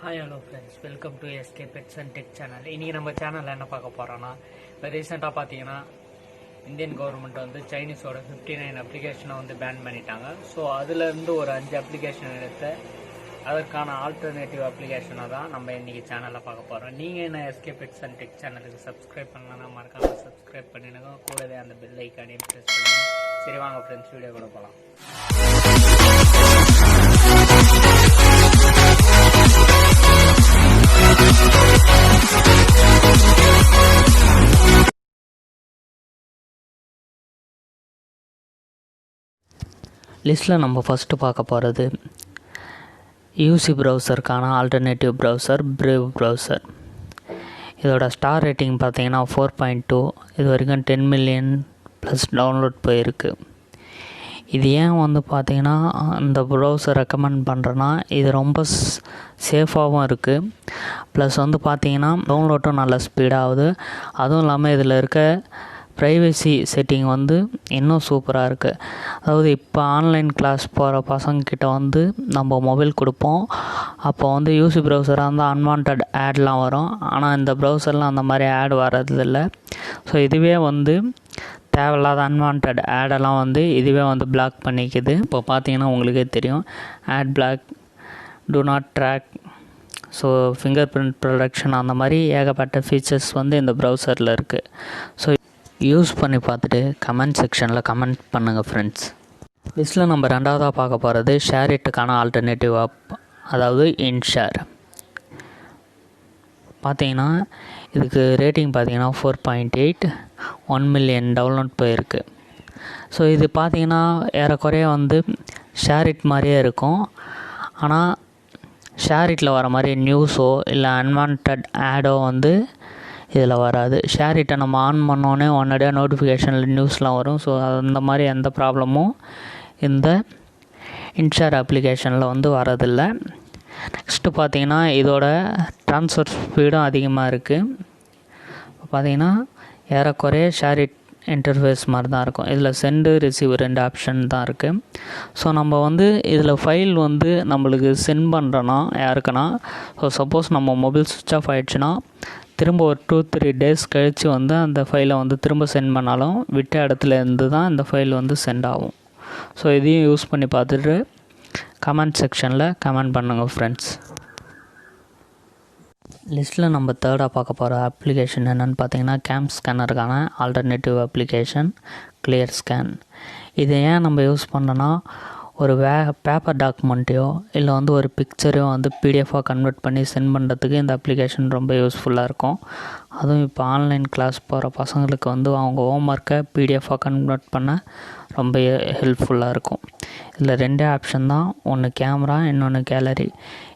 Hi hello friends, welcome to SK pets and tech channel. இன்றைக்கி நம்ம சேனலில் என்ன பார்க்க போகிறோன்னா, இப்போ ரீசெண்டாக பார்த்தீங்கன்னா இந்தியன் கவர்மெண்ட் வந்து சைனீஸோட 59 அப்ளிகேஷனை வந்து பேன் பண்ணிட்டாங்க. ஸோ அதுலேருந்து ஒரு 5 அப்ளிகேஷன் எடுத்து அதற்கான ஆல்டர்னேட்டிவ் அப்ளிகேஷனை தான் நம்ம இன்றைக்கி சேனலில் பார்க்க போகிறோம். நீங்கள் என்ன எஸ்கே பெட்ஸ் அண்ட் டெக் சேனலுக்கு சப்ஸ்கிரைப் பண்ணலன்னா மறக்காமல் சப்ஸ்கிரைப் பண்ணிடுங்க. கூடவே அந்த பெல் ஐக்கானையும் ப்ரெஸ் பண்ணுங்க. சரி வாங்க ஃப்ரெண்ட்ஸ், வீடியோ கூட போகலாம். லிஸ்ட்டில் நம்ம ஃபஸ்ட்டு பார்க்க போகிறது யூசி ப்ரௌசருக்கான ஆல்டர்னேட்டிவ் ப்ரௌசர் பிரேவ் ப்ரௌசர். இதோட ஸ்டார் ரேட்டிங் பார்த்தீங்கன்னா 4.2. இது வரைக்கும் 10 மில்லியன் ப்ளஸ் டவுன்லோட் போயிருக்கு. இது ஏன் வந்து பார்த்திங்கன்னா இந்த ப்ரௌசர் ரெக்கமெண்ட் பண்ணுறேன்னா, இது ரொம்ப சேஃபாகவும் இருக்குது. ப்ளஸ் வந்து பார்த்திங்கன்னா டவுன்லோட்டும் நல்ல ஸ்பீடாகுது. அதுவும் இல்லாமல் இதில் இருக்க ப்ரைவசி செட்டிங் வந்து இன்னும் சூப்பராக இருக்குது. அதாவது இப்போ ஆன்லைன் கிளாஸ் போகிற பசங்கக்கிட்ட வந்து நம்ம மொபைல் கொடுப்போம். அப்போ வந்து யூசி ப்ரௌசராக இருந்தால் அன்வான்ட் ஆட்லாம் வரும். ஆனால் இந்த ப்ரௌசரில் அந்த மாதிரி ஆட் வர்றதில்லை. ஸோ இதுவே வந்து தேவையில்லாத அன்வான்ட் ஆடெல்லாம் வந்து இதுவே வந்து பிளாக் பண்ணிக்குது. இப்போ பார்த்தீங்கன்னா உங்களுக்கே தெரியும், ad block, do not track, so finger print protection, அந்த மாதிரி ஏகப்பட்ட ஃபீச்சர்ஸ் வந்து இந்த ப்ரௌசரில் இருக்குது. ஸோ யூஸ் பண்ணி பார்த்துட்டு கமெண்ட் செக்ஷனில் கமெண்ட் பண்ணுங்கள் ஃப்ரெண்ட்ஸ். லிஸ்ட்டில் நம்ம ரெண்டாவதாக பார்க்க போகிறது ஷேர் இட்டுக்கான ஆல்டர்னேட்டிவ் ஆப், அதாவது இன்ஷேர். பார்த்தீங்கன்னா இதுக்கு ரேட்டிங் பார்த்தீங்கன்னா 4.8, 1 மில்லியன் டவுன்லோட் போயிருக்கு. ஸோ இது பார்த்தீங்கன்னா ஏறக்குறைய வந்து ஷேர் இட் மாதிரியே இருக்கும். ஆனால் ஷேர் இட்டில் வர மாதிரி நியூஸோ இல்லை அன்வான்ட் ஆடோ வந்து இதில் வராது. ஷேர் இட்டை நம்ம ஆன் பண்ணோன்னே உடனடியாக நோட்டிஃபிகேஷனில் நியூஸ்லாம் வரும். ஸோ அந்த மாதிரி எந்த ப்ராப்ளமும் இந்த இன்ஷேர் அப்ளிகேஷனில் வந்து வரதில்லை. நெக்ஸ்ட்டு பார்த்திங்கன்னா இதோட ட்ரான்ஸ்ஃபர் ஸ்பீடும் அதிகமாக இருக்குது. பார்த்திங்கன்னா ஏறக்குறைய ஷேர் இட் இன்டர்ஃபேஸ் மாதிரி தான் இருக்கும். இதில் சென்டு ரிசீவ் 2 ஆப்ஷன் தான் இருக்குது. ஸோ நம்ம வந்து இதில் ஃபைல் வந்து நம்மளுக்கு சென்ட் பண்ணுறோன்னா யாருக்குன்னா, ஸோ சப்போஸ் நம்ம மொபைல் சுவிட்ச் ஆஃப் ஆகிடுச்சுன்னா திரும்ப ஒரு 2-3 டேஸ் கழித்து வந்து அந்த ஃபைலை வந்து திரும்ப சென்ட் பண்ணாலும் விட்ட இடத்துல இருந்து தான் இந்த ஃபைல் வந்து சென்ட் ஆகும். ஸோ இதையும் யூஸ் பண்ணி பார்த்துட்டு கமெண்ட் செக்ஷனில் கமெண்ட் பண்ணுங்கள் ஃப்ரெண்ட்ஸ். லிஸ்ட்டில் நம்ம தேர்டாக பார்க்க போகிற அப்ளிகேஷன் என்னென்னு பார்த்தீங்கன்னா, கேம் ஸ்கேனருக்கான ஆல்டர்னேட்டிவ் அப்ளிகேஷன் கிளியர் ஸ்கேன். இதை ஏன் நம்ம யூஸ் பண்ணோன்னா, ஒரு பேப்பர் டாக்குமெண்ட்டையோ இல்லை வந்து ஒரு பிக்சரையோ வந்து பிடிஎஃபாக கன்வெர்ட் பண்ணி சென்ட் பண்ணுறதுக்கு இந்த அப்ளிகேஷன் ரொம்ப யூஸ்ஃபுல்லாக இருக்கும். அதுவும் இப்போ ஆன்லைன் கிளாஸ் போகிற பசங்களுக்கு வந்து அவங்க ஹோம்ஒர்க்கை பிடிஎஃபாக கன்வெர்ட் பண்ண ரொம்ப ஹெல்ப்ஃபுல்லாக இருக்கும். இதில் 2 ஆப்ஷன் தான், ஒன்று கேமரா, இன்னொன்று கேலரி.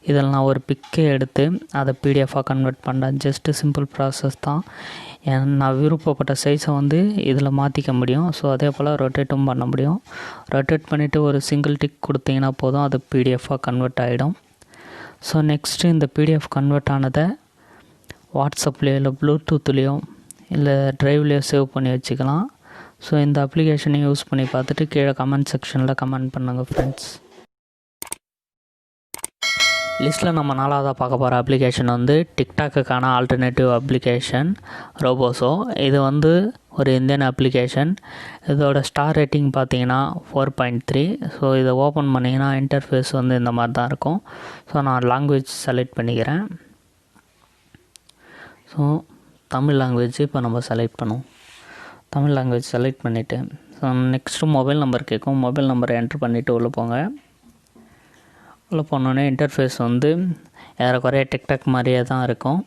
இதில் நான் ஒரு பிக்கை எடுத்து அதை பிடிஎஃபாக கன்வெர்ட் பண்ணுறேன். ஜஸ்ட்டு சிம்பிள் ப்ராசஸ் தான். நான் விருப்பப்பட்ட சைஸை வந்து இதில் மாற்றிக்க முடியும். ஸோ அதே போல் ரொட்டேட்டும் பண்ண முடியும். ரொட்டேட் பண்ணிவிட்டு ஒரு சிங்கிள் டிக் கொடுத்தீங்கன்னா போதும், அது பிடிஎஃபாக கன்வெர்ட் ஆகிடும். ஸோ நெக்ஸ்ட்டு இந்த பிடிஎஃப் கன்வெர்ட் ஆனதை வாட்ஸ்அப்லேயோ இல்லை ப்ளூடூத்லேயோ இல்லை ட்ரைவ்லேயோ சேவ் பண்ணி வச்சுக்கலாம். ஸோ இந்த அப்ளிகேஷனை யூஸ் பண்ணி பார்த்துட்டு கீழே கமெண்ட் செக்ஷனில் கமெண்ட் பண்ணுங்கள் ஃப்ரெண்ட்ஸ். லிஸ்ட்டில் நம்ம 4வதாக பார்க்க போகிற அப்ளிகேஷன் வந்து டிக்டாக்குக்கான ஆல்டர்னேட்டிவ் அப்ளிகேஷன் ரோபோஸோ. இது வந்து ஒரு இந்தியன் அப்ளிகேஷன். இதோட ஸ்டார் ரேட்டிங் பார்த்தீங்கன்னா 4.3. ஸோ இதை ஓப்பன் பண்ணிங்கன்னா இன்டர்ஃபேஸ் வந்து இந்த மாதிரி தான் இருக்கும். ஸோ நான் லாங்குவேஜ் செலக்ட் பண்ணிக்கிறேன். ஸோ தமிழ் லாங்குவேஜ் இப்போ நம்ம செலக்ட் பண்ணுவோம். தமிழ் லாங்குவேஜ் செலக்ட் பண்ணிவிட்டு ஸோ நெக்ஸ்ட்டு மொபைல் நம்பர் கேட்கும். மொபைல் நம்பரை என்ட்ரு பண்ணிவிட்டு உள்ளே போங்க. உள்ளே போனோடனே இன்டர்ஃபேஸ் வந்து ஏறக்குறைய டிக்டாக் மாதிரியே தான் இருக்கும்.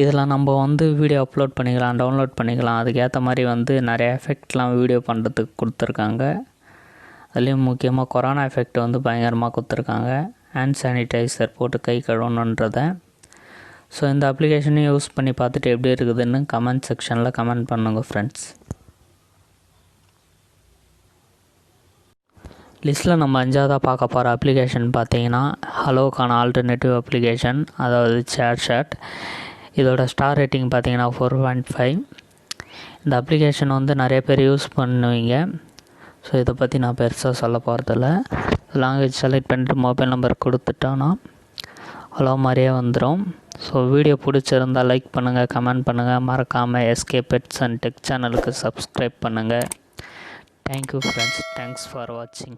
இதில் நம்ம வந்து வீடியோ அப்லோட் பண்ணிக்கலாம், டவுன்லோட் பண்ணிக்கலாம். அதுக்கேற்ற மாதிரி வந்து நிறைய எஃபெக்ட்லாம் வீடியோ பண்ணுறதுக்கு கொடுத்துருக்காங்க. அதுலேயும் முக்கியமாக கொரோனா எஃபெக்ட் வந்து பயங்கரமாக கொடுத்துருக்காங்க. ஹேண்ட் சானிடைசர் போட்டு கை கழுவணுன்றதை. ஸோ இந்த அப்ளிகேஷனையும் யூஸ் பண்ணி பார்த்துட்டு எப்படி இருக்குதுன்னு கமெண்ட் செக்ஷனில் கமெண்ட் பண்ணுங்கள் ஃப்ரெண்ட்ஸ். லிஸ்ட்டில் நம்ம 5வதாக பார்க்க போகிற அப்ளிகேஷன் பார்த்தீங்கன்னா ஹலோக்கான ஆல்டர்னேட்டிவ் அப்ளிகேஷன், அதாவது சேட். இதோட ஸ்டார் ரேட்டிங் பார்த்தீங்கன்னா 4.5. இந்த அப்ளிகேஷன் வந்து நிறைய பேர் யூஸ் பண்ணுவீங்க. ஸோ இதை பற்றி நான் பெருசாக சொல்ல போகிறதில்ல. லாங்குவேஜ் செலக்ட் பண்ணிட்டு மொபைல் நம்பர் கொடுத்துட்டோன்னா ஹலோ மாதிரியே வந்துடும். ஸோ வீடியோ பிடிச்சிருந்தால் லைக் பண்ணுங்கள், கமெண்ட் பண்ணுங்கள், மறக்காமல் எஸ்கே பெட்ஸ் அண்ட் டெக் சேனலுக்கு சப்ஸ்கிரைப் பண்ணுங்கள். தேங்க்யூ ஃப்ரெண்ட்ஸ், தேங்க்ஸ் ஃபார் வாட்சிங்.